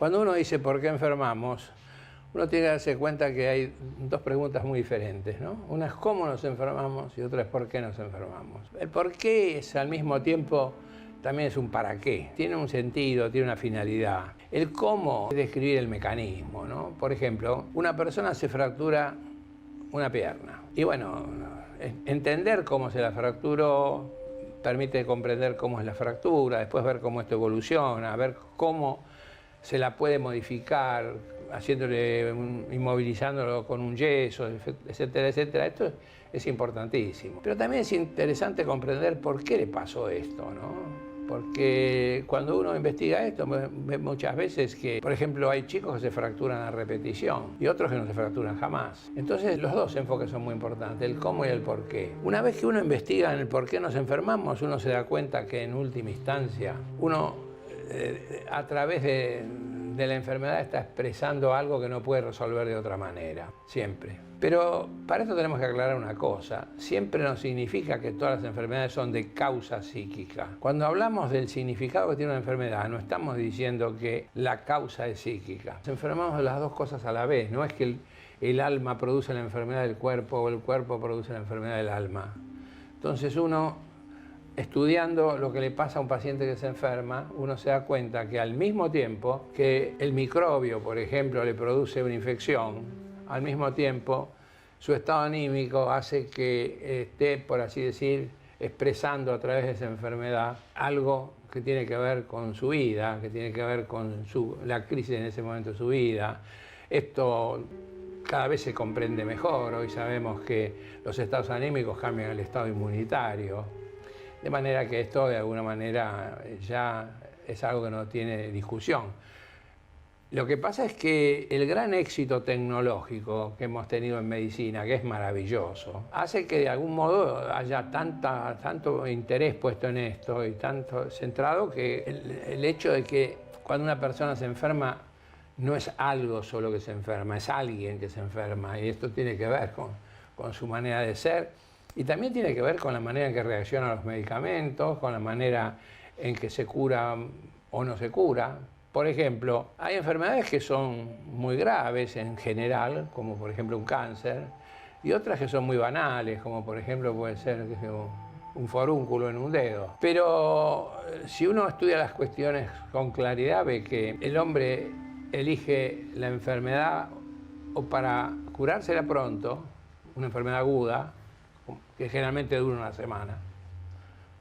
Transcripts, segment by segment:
Cuando uno dice ¿por qué enfermamos?, uno tiene que darse cuenta que hay dos preguntas muy diferentes, ¿no? Una es cómo nos enfermamos y otra es por qué nos enfermamos. El por qué es al mismo tiempo también es un para qué. Tiene un sentido, tiene una finalidad. El cómo es describir el mecanismo, ¿no? Por ejemplo, una persona se fractura una pierna. Y bueno, entender cómo se la fracturó permite comprender cómo es la fractura, después ver cómo esto evoluciona, ver cómo se la puede modificar, inmovilizándolo con un yeso, etcétera, etcétera. Esto es importantísimo. Pero también es interesante comprender por qué le pasó esto, ¿no? Porque cuando uno investiga esto, ve muchas veces que, por ejemplo, hay chicos que se fracturan a repetición y otros que no se fracturan jamás. Entonces, los dos enfoques son muy importantes, el cómo y el por qué. Una vez que uno investiga en el por qué nos enfermamos, uno se da cuenta que en última instancia, uno a través de la enfermedad está expresando algo que no puede resolver de otra manera, siempre. Pero para esto tenemos que aclarar una cosa, siempre no significa que todas las enfermedades son de causa psíquica. Cuando hablamos del significado que tiene una enfermedad, no estamos diciendo que la causa es psíquica. Nos enfermamos de las dos cosas a la vez, no es que el alma produce la enfermedad del cuerpo o el cuerpo produce la enfermedad del alma. Entonces uno, estudiando lo que le pasa a un paciente que se enferma, uno se da cuenta que al mismo tiempo que el microbio, por ejemplo, le produce una infección, al mismo tiempo su estado anímico hace que esté, por así decir, expresando a través de esa enfermedad algo que tiene que ver con su vida, que tiene que ver con la crisis en ese momento de su vida. Esto cada vez se comprende mejor. Hoy sabemos que los estados anímicos cambian el estado inmunitario. De manera que esto de alguna manera ya es algo que no tiene discusión. Lo que pasa es que el gran éxito tecnológico que hemos tenido en medicina, que es maravilloso, hace que de algún modo haya tanto interés puesto en esto y tanto centrado que el hecho de que cuando una persona se enferma no es algo solo que se enferma, es alguien que se enferma, y esto tiene que ver con su manera de ser. Y también tiene que ver con la manera en que reacciona a los medicamentos, con la manera en que se cura o no se cura. Por ejemplo, hay enfermedades que son muy graves en general, como por ejemplo un cáncer, y otras que son muy banales, como por ejemplo puede ser un forúnculo en un dedo. Pero si uno estudia las cuestiones con claridad, ve que el hombre elige la enfermedad o para curársela pronto, una enfermedad aguda, que generalmente dura una semana.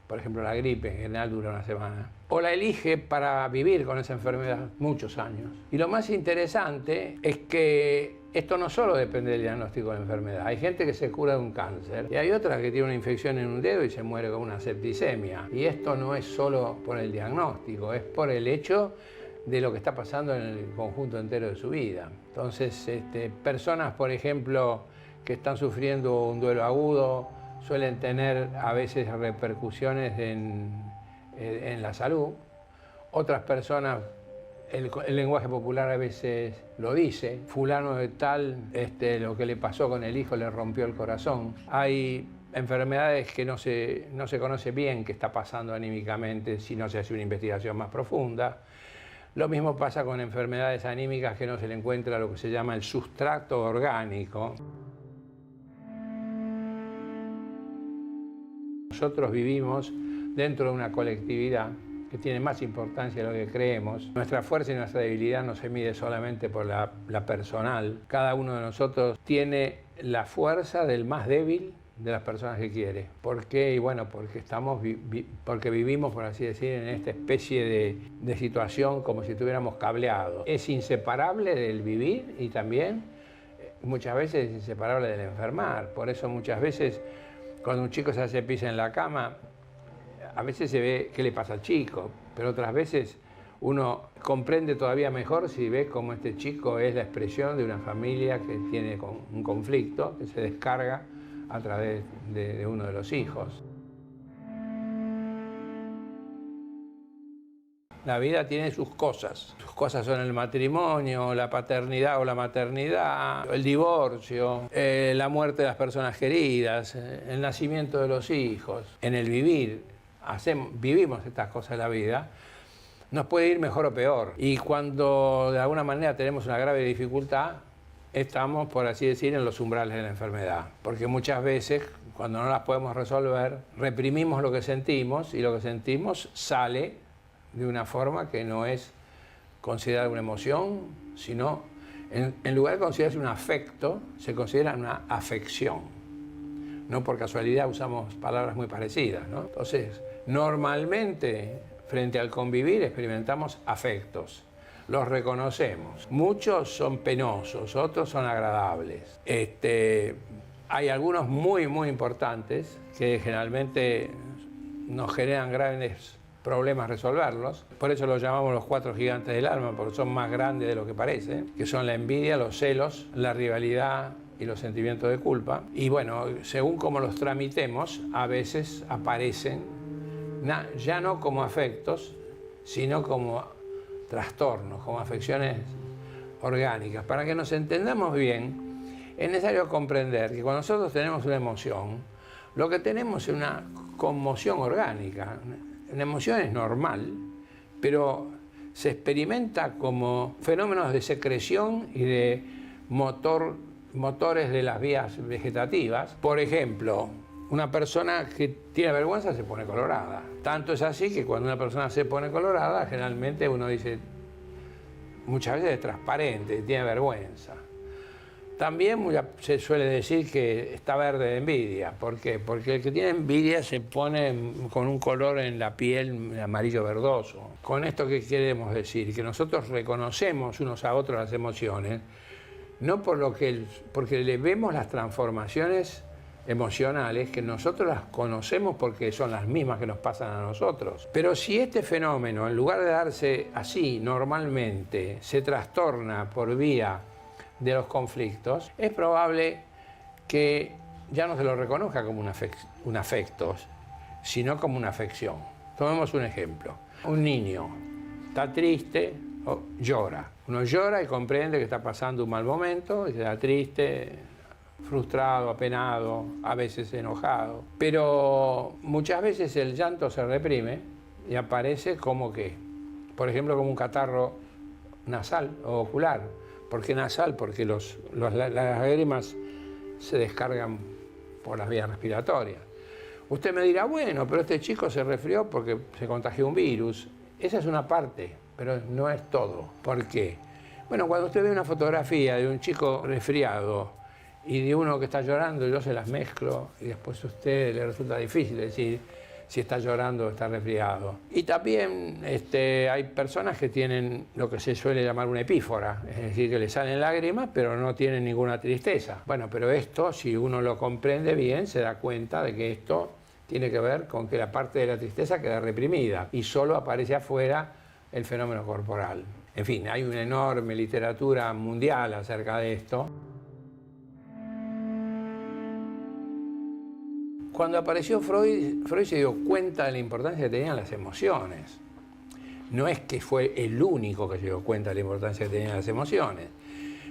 Por ejemplo, la gripe en general dura una semana. O la elige para vivir con esa enfermedad muchos años. Y lo más interesante es que esto no solo depende del diagnóstico de la enfermedad. Hay gente que se cura de un cáncer y hay otra que tiene una infección en un dedo y se muere con una septicemia. Y esto no es solo por el diagnóstico, es por el hecho de lo que está pasando en el conjunto entero de su vida. Entonces, personas, por ejemplo, que están sufriendo un duelo agudo, suelen tener a veces repercusiones en la salud. Otras personas, el lenguaje popular a veces lo dice, fulano de tal, lo que le pasó con el hijo le rompió el corazón. Hay enfermedades que no se conoce bien qué está pasando anímicamente si no se hace una investigación más profunda. Lo mismo pasa con enfermedades anímicas que no se le encuentra lo que se llama el sustrato orgánico. Nosotros vivimos dentro de una colectividad que tiene más importancia de lo que creemos. Nuestra fuerza y nuestra debilidad no se mide solamente por la personal. Cada uno de nosotros tiene la fuerza del más débil de las personas que quiere. ¿Por qué? Y bueno, porque vivimos, por así decir, en esta especie de situación como si estuviéramos cableados. Es inseparable del vivir y también muchas veces es inseparable del enfermar. Por eso muchas veces cuando un chico se hace pis en la cama, a veces se ve qué le pasa al chico, pero otras veces uno comprende todavía mejor si ve cómo este chico es la expresión de una familia que tiene un conflicto, que se descarga a través de uno de los hijos. La vida tiene sus cosas. Sus cosas son el matrimonio, la paternidad o la maternidad, el divorcio, la muerte de las personas queridas, el nacimiento de los hijos. En el vivir, vivimos estas cosas en la vida. nos puede ir mejor o peor. Y cuando de alguna manera tenemos una grave dificultad, estamos, por así decir, en los umbrales de la enfermedad. Porque muchas veces, cuando no las podemos resolver, reprimimos lo que sentimos y lo que sentimos sale de una forma que no es considerada una emoción, sino, en lugar de considerarse un afecto, se considera una afección. No por casualidad usamos palabras muy parecidas, ¿no? Entonces, normalmente, frente al convivir, experimentamos afectos. Los reconocemos. Muchos son penosos, otros son agradables. Hay algunos muy, muy importantes que generalmente nos generan grandes problemas resolverlos. Por eso los llamamos los 4 gigantes del alma, porque son más grandes de lo que parece, que son la envidia, los celos, la rivalidad y los sentimientos de culpa. Y bueno, según cómo los tramitemos, a veces aparecen ya no como afectos, sino como trastornos, como afecciones orgánicas. Para que nos entendamos bien, es necesario comprender que cuando nosotros tenemos una emoción, lo que tenemos es una conmoción orgánica. Una emoción es normal, pero se experimenta como fenómenos de secreción y de motores de las vías vegetativas. Por ejemplo, una persona que tiene vergüenza se pone colorada. Tanto es así que cuando una persona se pone colorada, generalmente uno dice, muchas veces es transparente, tiene vergüenza. También se suele decir que está verde de envidia. ¿Por qué? Porque el que tiene envidia se pone con un color en la piel amarillo verdoso. ¿Con esto qué queremos decir? Que nosotros reconocemos unos a otros las emociones, no porque le vemos las transformaciones emocionales, que nosotros las conocemos porque son las mismas que nos pasan a nosotros. Pero si este fenómeno, en lugar de darse así normalmente, se trastorna por vía de los conflictos, es probable que ya no se lo reconozca como un afecto, sino como una afección. Tomemos un ejemplo. Un niño está triste o llora. Uno llora y comprende que está pasando un mal momento, y se da triste, frustrado, apenado, a veces enojado. Pero muchas veces el llanto se reprime y aparece como que, por ejemplo, como un catarro nasal o ocular. ¿Por qué nasal? Porque las lágrimas se descargan por las vías respiratorias. Usted me dirá, bueno, pero este chico se resfrió porque se contagió un virus. Esa es una parte, pero no es todo. ¿Por qué? Bueno, cuando usted ve una fotografía de un chico resfriado y de uno que está llorando, yo se las mezclo y después a usted le resulta difícil decir si está llorando o está resfriado. Y también hay personas que tienen lo que se suele llamar una epífora, es decir, que le salen lágrimas pero no tienen ninguna tristeza. Bueno, pero esto, si uno lo comprende bien, se da cuenta de que esto tiene que ver con que la parte de la tristeza queda reprimida y solo aparece afuera el fenómeno corporal. En fin, hay una enorme literatura mundial acerca de esto. Cuando apareció Freud se dio cuenta de la importancia que tenían las emociones. No es que fue el único que se dio cuenta de la importancia que tenían las emociones,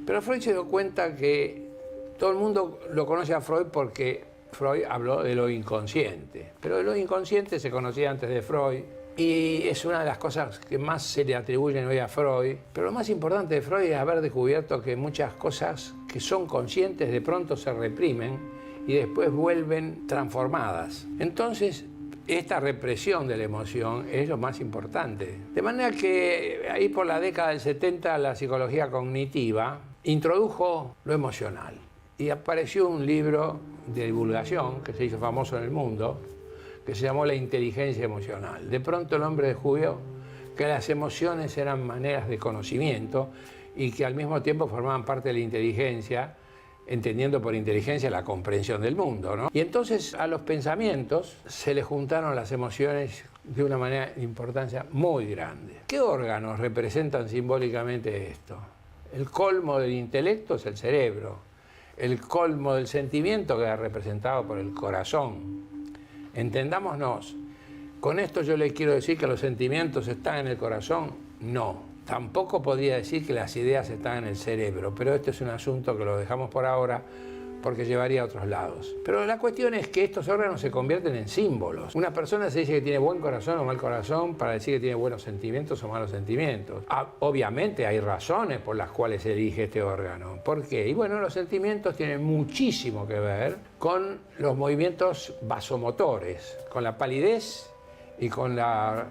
pero Freud se dio cuenta que todo el mundo lo conoce a Freud porque Freud habló de lo inconsciente. Pero lo inconsciente se conocía antes de Freud y es una de las cosas que más se le atribuyen hoy a Freud. Pero lo más importante de Freud es haber descubierto que muchas cosas que son conscientes de pronto se reprimen y después vuelven transformadas. Entonces, esta represión de la emoción es lo más importante. De manera que ahí por la década del 70 la psicología cognitiva introdujo lo emocional. Y apareció un libro de divulgación que se hizo famoso en el mundo, que se llamó La inteligencia emocional. De pronto el hombre descubrió que las emociones eran maneras de conocimiento y que al mismo tiempo formaban parte de la inteligencia, entendiendo por inteligencia la comprensión del mundo, ¿no? Y entonces a los pensamientos se le juntaron las emociones de una manera de importancia muy grande. ¿Qué órganos representan simbólicamente esto? El colmo del intelecto es el cerebro, el colmo del sentimiento queda representado por el corazón. Entendámonos, ¿con esto yo le quiero decir que los sentimientos están en el corazón? No. Tampoco podría decir que las ideas están en el cerebro, pero este es un asunto que lo dejamos por ahora porque llevaría a otros lados. Pero la cuestión es que estos órganos se convierten en símbolos. Una persona se dice que tiene buen corazón o mal corazón para decir que tiene buenos sentimientos o malos sentimientos. Obviamente hay razones por las cuales se elige este órgano. ¿Por qué? Y bueno, los sentimientos tienen muchísimo que ver con los movimientos vasomotores, con la palidez y con la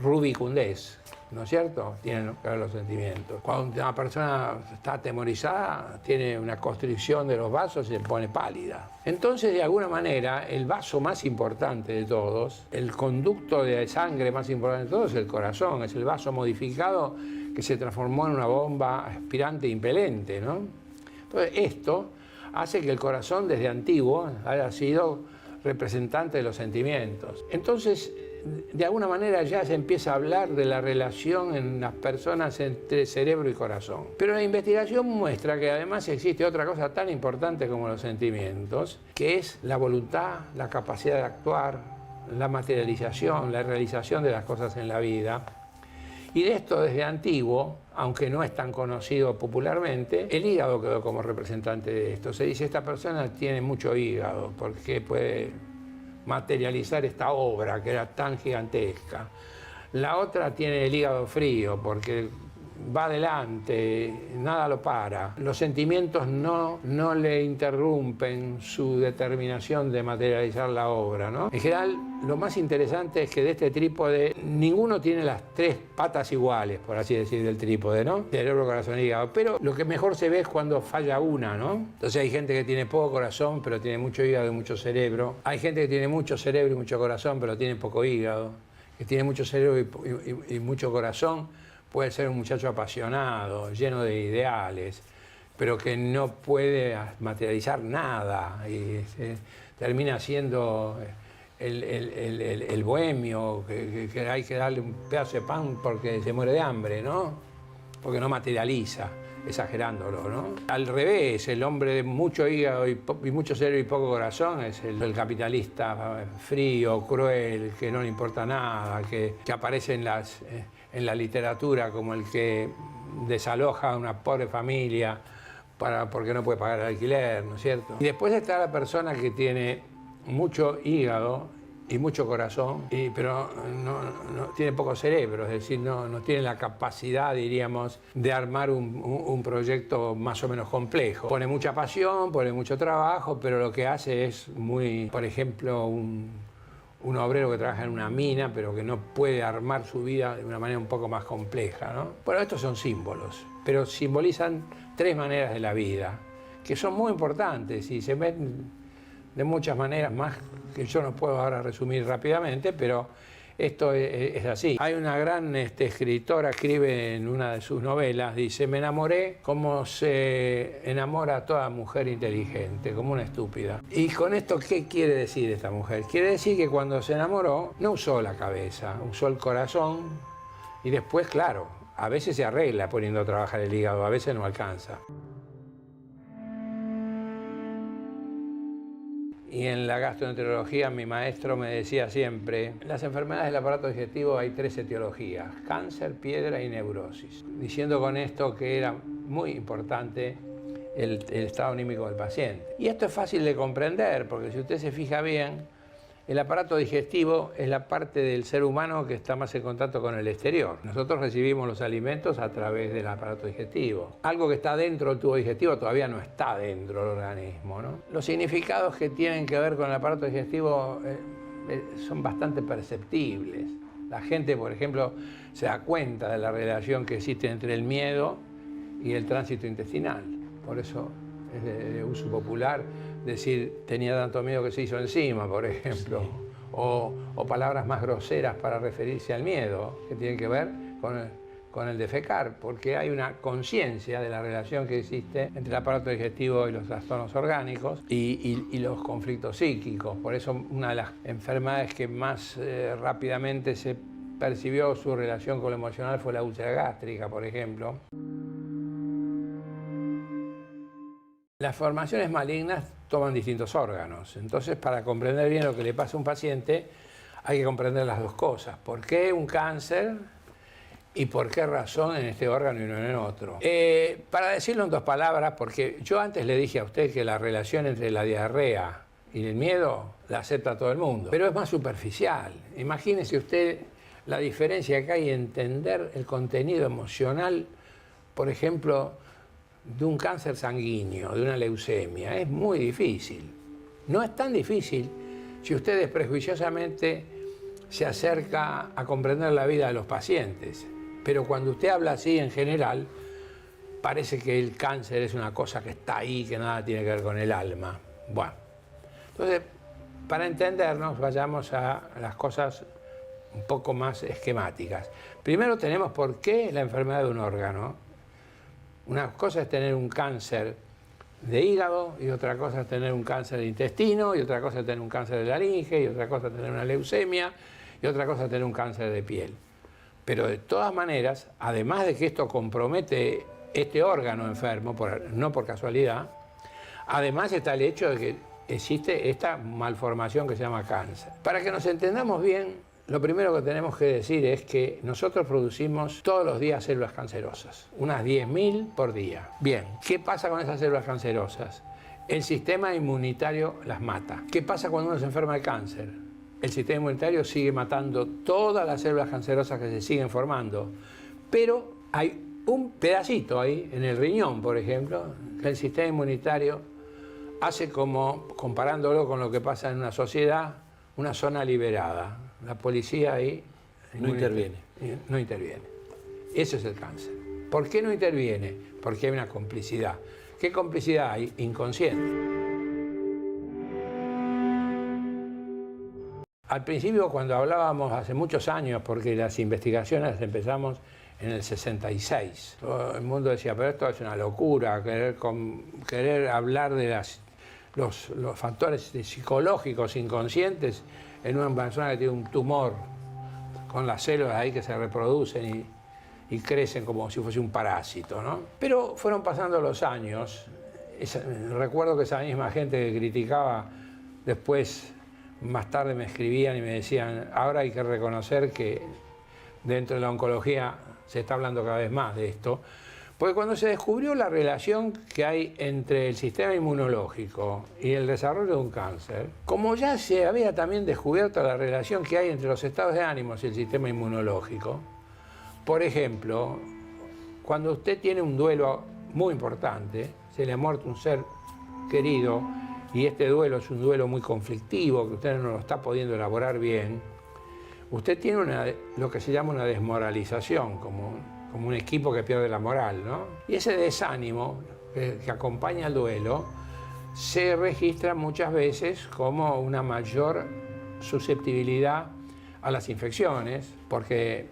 rubicundez, ¿no es cierto? Tienen que ver los sentimientos. Cuando una persona está atemorizada, tiene una constricción de los vasos y se pone pálida. Entonces, de alguna manera, el vaso más importante de todos, el conducto de sangre más importante de todos es el corazón, es el vaso modificado que se transformó en una bomba aspirante e impelente, ¿no? Entonces, esto hace que el corazón desde antiguo haya sido representante de los sentimientos. Entonces, de alguna manera ya se empieza a hablar de la relación en las personas entre cerebro y corazón. Pero la investigación muestra que además existe otra cosa tan importante como los sentimientos, que es la voluntad, la capacidad de actuar, la materialización, la realización de las cosas en la vida. Y de esto desde antiguo, aunque no es tan conocido popularmente, el hígado quedó como representante de esto. Se dice, esta persona tiene mucho hígado porque puede materializar esta obra que era tan gigantesca. La otra tiene el hígado frío porque va adelante, nada lo para. Los sentimientos no le interrumpen su determinación de materializar la obra, ¿no? En general, lo más interesante es que de este trípode ninguno tiene las tres patas iguales, por así decir, del trípode, ¿no? Cerebro, corazón y hígado. Pero lo que mejor se ve es cuando falla una, ¿no? Entonces hay gente que tiene poco corazón, pero tiene mucho hígado y mucho cerebro. Hay gente que tiene mucho cerebro y mucho corazón, pero tiene poco hígado. Que tiene mucho cerebro y mucho corazón. Puede ser un muchacho apasionado, lleno de ideales, pero que no puede materializar nada y termina siendo el bohemio, que hay que darle un pedazo de pan porque se muere de hambre, ¿no? Porque no materializa, exagerándolo, ¿no? Al revés, el hombre de mucho hígado y mucho cerebro y poco corazón es el capitalista frío, cruel, que no le importa nada, que aparece en la literatura como el que desaloja a una pobre familia porque no puede pagar el alquiler, ¿no es cierto? Y después está la persona que tiene mucho hígado y mucho corazón, pero no tiene poco cerebro, es decir, no tiene la capacidad, diríamos, de armar un proyecto más o menos complejo. Pone mucha pasión, pone mucho trabajo, pero lo que hace es por ejemplo, un obrero que trabaja en una mina, pero que no puede armar su vida de una manera un poco más compleja, ¿no? Bueno, estos son símbolos, pero simbolizan tres maneras de la vida, que son muy importantes y se ven de muchas maneras más que yo no puedo ahora resumir rápidamente, pero esto es así. Hay una gran escritora, escribe en una de sus novelas, dice, me enamoré como se enamora toda mujer inteligente, como una estúpida. Y con esto, ¿qué quiere decir esta mujer? Quiere decir que cuando se enamoró, no usó la cabeza, usó el corazón y después, claro, a veces se arregla poniendo a trabajar el hígado, a veces no alcanza. Y en la gastroenterología mi maestro me decía siempre, en las enfermedades del aparato digestivo hay tres etiologías, cáncer, piedra y neurosis, diciendo con esto que era muy importante el estado anímico del paciente. Y esto es fácil de comprender, porque si usted se fija bien, el aparato digestivo es la parte del ser humano que está más en contacto con el exterior. Nosotros recibimos los alimentos a través del aparato digestivo. Algo que está dentro del tubo digestivo todavía no está dentro del organismo, ¿no? Los significados que tienen que ver con el aparato digestivo son bastante perceptibles. La gente, por ejemplo, se da cuenta de la relación que existe entre el miedo y el tránsito intestinal. Por eso es de uso popular decir tenía tanto miedo que se hizo encima, por ejemplo, sí. o palabras más groseras para referirse al miedo, que tienen que ver con el defecar, porque hay una conciencia de la relación que existe entre el aparato digestivo y los trastornos orgánicos y los conflictos psíquicos. Por eso una de las enfermedades que más rápidamente se percibió su relación con lo emocional fue la úlcera gástrica, por ejemplo. Las formaciones malignas toman distintos órganos, entonces para comprender bien lo que le pasa a un paciente hay que comprender las dos cosas. ¿Por qué un cáncer y por qué razón en este órgano y no en el otro. Para decirlo en 2 palabras, porque yo antes le dije a usted que la relación entre la diarrea y el miedo la acepta todo el mundo, pero es más superficial. Imagínese usted la diferencia que hay en entender el contenido emocional, por ejemplo, de un cáncer sanguíneo, de una leucemia. Es muy difícil. No es tan difícil si usted desprejuiciosamente se acerca a comprender la vida de los pacientes. Pero cuando usted habla así en general, parece que el cáncer es una cosa que está ahí, que nada tiene que ver con el alma. Bueno, entonces, para entendernos, vayamos a las cosas un poco más esquemáticas. Primero tenemos por qué la enfermedad de un órgano. Una cosa es tener un cáncer de hígado, y otra cosa es tener un cáncer de intestino, y otra cosa es tener un cáncer de laringe, y otra cosa es tener una leucemia, y otra cosa es tener un cáncer de piel. Pero de todas maneras, además de que esto compromete este órgano enfermo, no por casualidad, además está el hecho de que existe esta malformación que se llama cáncer. Para que nos entendamos bien, lo primero que tenemos que decir es que nosotros producimos todos los días células cancerosas, unas 10.000 por día. Bien, ¿qué pasa con esas células cancerosas? El sistema inmunitario las mata. ¿Qué pasa cuando uno se enferma de cáncer? El sistema inmunitario sigue matando todas las células cancerosas que se siguen formando, pero hay un pedacito ahí, en el riñón, por ejemplo, que el sistema inmunitario hace como, comparándolo con lo que pasa en una sociedad, una zona liberada. La policía ahí no interviene. No interviene. Eso es el cáncer. ¿Por qué no interviene? Porque hay una complicidad. ¿Qué complicidad hay? Inconsciente. Al principio, cuando hablábamos hace muchos años, porque las investigaciones las empezamos en el 66, todo el mundo decía, pero esto es una locura, querer hablar de los factores psicológicos inconscientes en una persona que tiene un tumor, con las células ahí que se reproducen y crecen como si fuese un parásito, ¿no? Pero fueron pasando los años. Recuerdo que esa misma gente que criticaba, después, más tarde me escribían y me decían, ahora hay que reconocer que dentro de la oncología se está hablando cada vez más de esto, porque cuando se descubrió la relación que hay entre el sistema inmunológico y el desarrollo de un cáncer, como ya se había también descubierto la relación que hay entre los estados de ánimos y el sistema inmunológico, por ejemplo, cuando usted tiene un duelo muy importante, se le ha muerto un ser querido y este duelo es un duelo muy conflictivo, que usted no lo está pudiendo elaborar bien, usted tiene lo que se llama una desmoralización, como un equipo que pierde la moral, ¿no? Y ese desánimo que acompaña al duelo se registra muchas veces como una mayor susceptibilidad a las infecciones, porque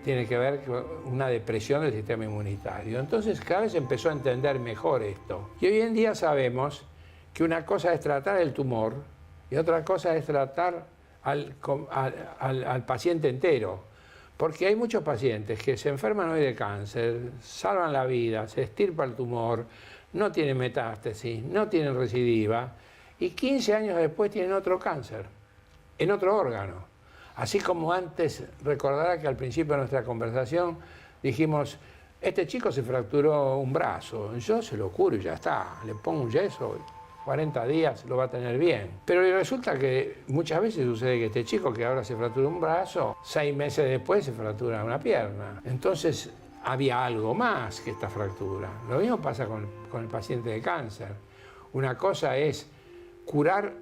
tiene que ver con una depresión del sistema inmunitario. Entonces cada vez empezó a entender mejor esto. Y hoy en día sabemos que una cosa es tratar el tumor y otra cosa es tratar al paciente entero. Porque hay muchos pacientes que se enferman hoy de cáncer, salvan la vida, se extirpa el tumor, no tienen metástasis, no tienen recidiva, y 15 años después tienen otro cáncer, en otro órgano. Así como antes, recordará que al principio de nuestra conversación dijimos, este chico se fracturó un brazo, yo se lo curo y ya está, le pongo un yeso, 40 días lo va a tener bien. Pero resulta que muchas veces sucede que este chico que ahora se fractura un brazo, 6 meses después se fractura una pierna. Entonces había algo más que esta fractura. Lo mismo pasa con el paciente de cáncer. Una cosa es curar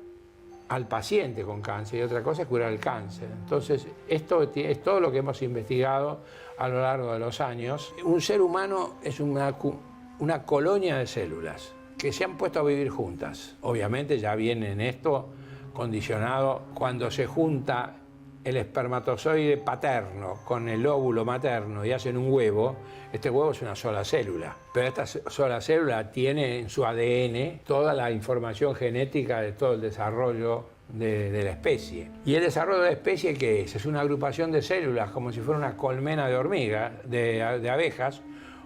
al paciente con cáncer y otra cosa es curar el cáncer. Entonces esto es todo lo que hemos investigado a lo largo de los años. Un ser humano es una colonia de células que se han puesto a vivir juntas. Obviamente ya viene en esto condicionado cuando se junta el espermatozoide paterno con el óvulo materno y hacen un huevo. Este huevo es una sola célula, pero esta sola célula tiene en su ADN toda la información genética de todo el desarrollo de la especie. ¿Y el desarrollo de la especie qué es? Es una agrupación de células como si fuera una colmena de hormigas, de abejas,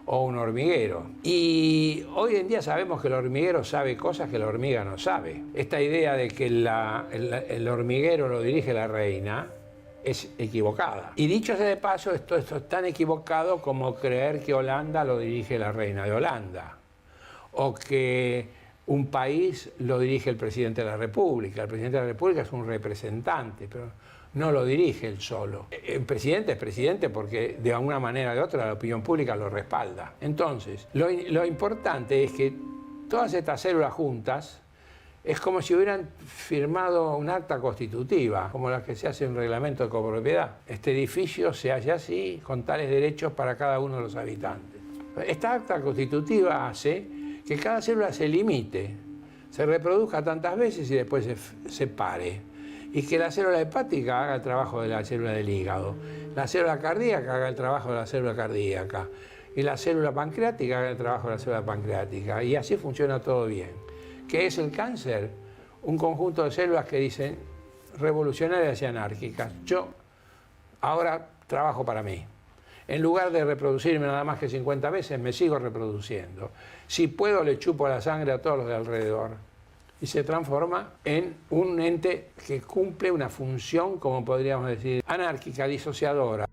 o un hormiguero. Y hoy en día sabemos que el hormiguero sabe cosas que la hormiga no sabe. Esta idea de que el hormiguero lo dirige la reina es equivocada. Y dicho sea de paso, esto es tan equivocado como creer que Holanda lo dirige la reina de Holanda, o que un país lo dirige el presidente de la República. El presidente de la República es un representante, pero no lo dirige él solo. El presidente es presidente porque de alguna manera o de otra la opinión pública lo respalda. Entonces, lo importante es que todas estas células juntas es como si hubieran firmado un acta constitutiva, como la que se hace en un reglamento de copropiedad. Este edificio se hace así, con tales derechos para cada uno de los habitantes. Esta acta constitutiva hace que cada célula se limite, se reproduzca tantas veces y después se pare. Y que la célula hepática haga el trabajo de la célula del hígado, la célula cardíaca haga el trabajo de la célula cardíaca, y la célula pancreática haga el trabajo de la célula pancreática. Y así funciona todo bien. ¿Qué es el cáncer? Un conjunto de células que dicen revolucionarias y anárquicas. Yo ahora trabajo para mí. En lugar de reproducirme nada más que 50 veces, me sigo reproduciendo. Si puedo, le chupo la sangre a todos los de alrededor. Y se transforma en un ente que cumple una función, como podríamos decir, anárquica, disociadora,